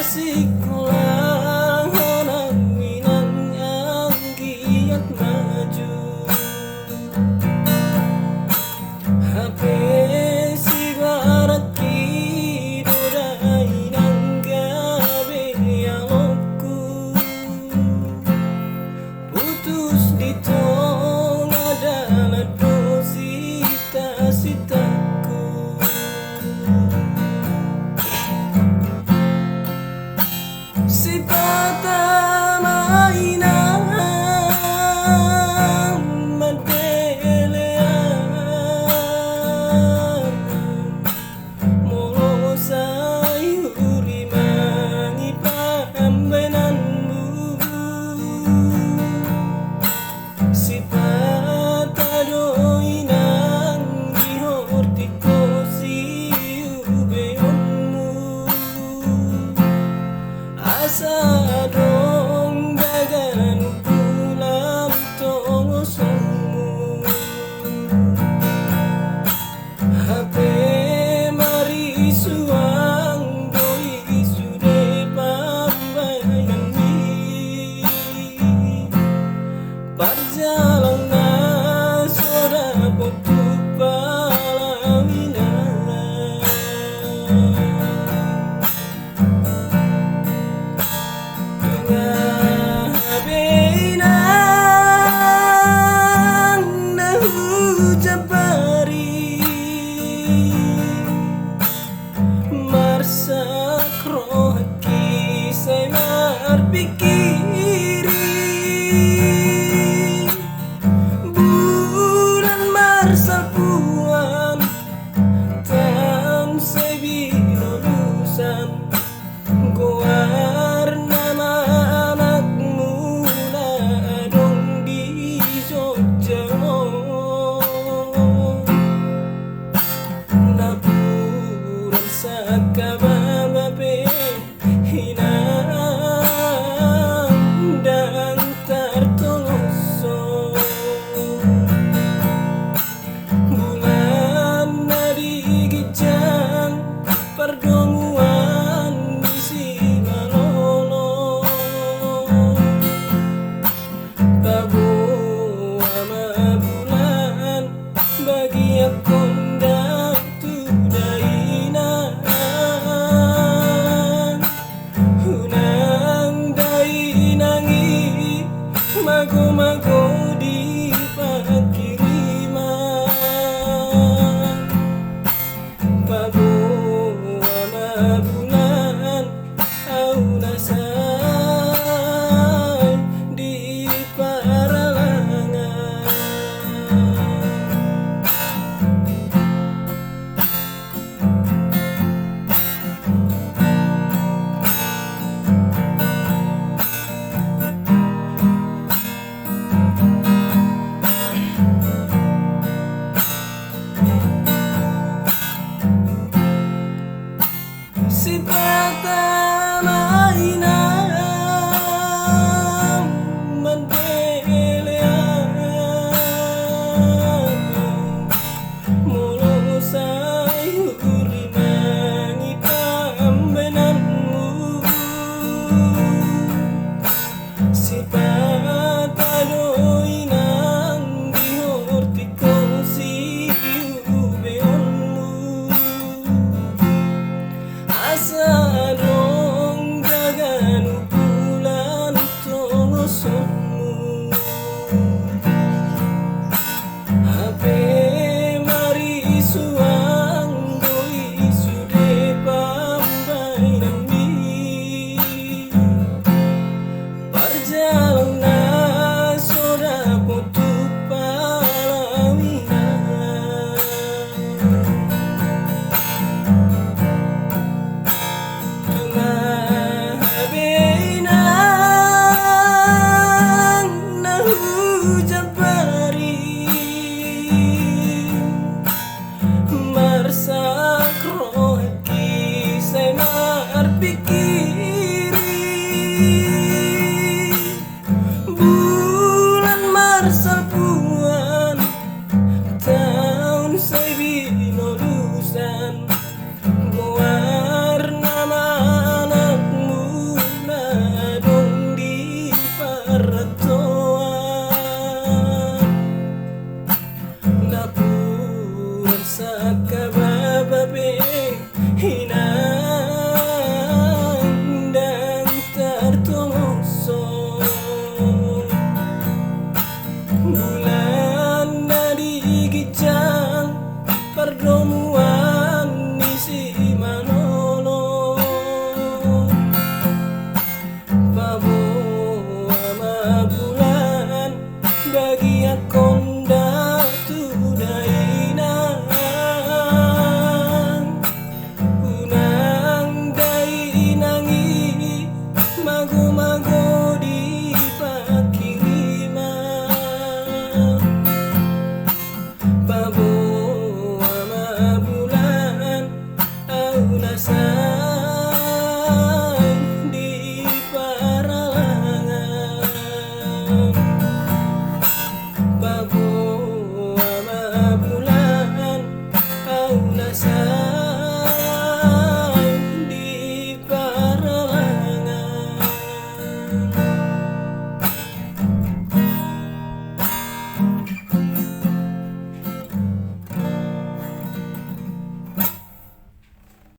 Asikulah orang Minang yang giat maju. HP si barat kidorai nanggabe alokku, putus di tengah dalam sita-sitaku. Si patah mainan madelean, molo sayuri mangi pambenanmu. Si patah doinan di hortikosi ubeonmu. Asa dong dagan pulang tongosmu. HP mari suang doi sude pambayan mi. Perjalanan sudah waktu palaminan. Marsak rohki saya berpikiri, bulan marsal puan tan sebilo lulusan goar nama anakmu na dong di Jogja. Napuran sakabababe hinaan dan tertoloso. Bulan nadi gijang perdomuan di Simalolo. Tabu ama bulan bagi aku ndak tudainan. Hunang dainangi mago-mago di pakiriman. Pago ama bulan au nasai di paralangan. Si patah mainan madelean, molo sayuri mangi pambenanmu. Si patah doinan di hortikosi ubeonmu. Asa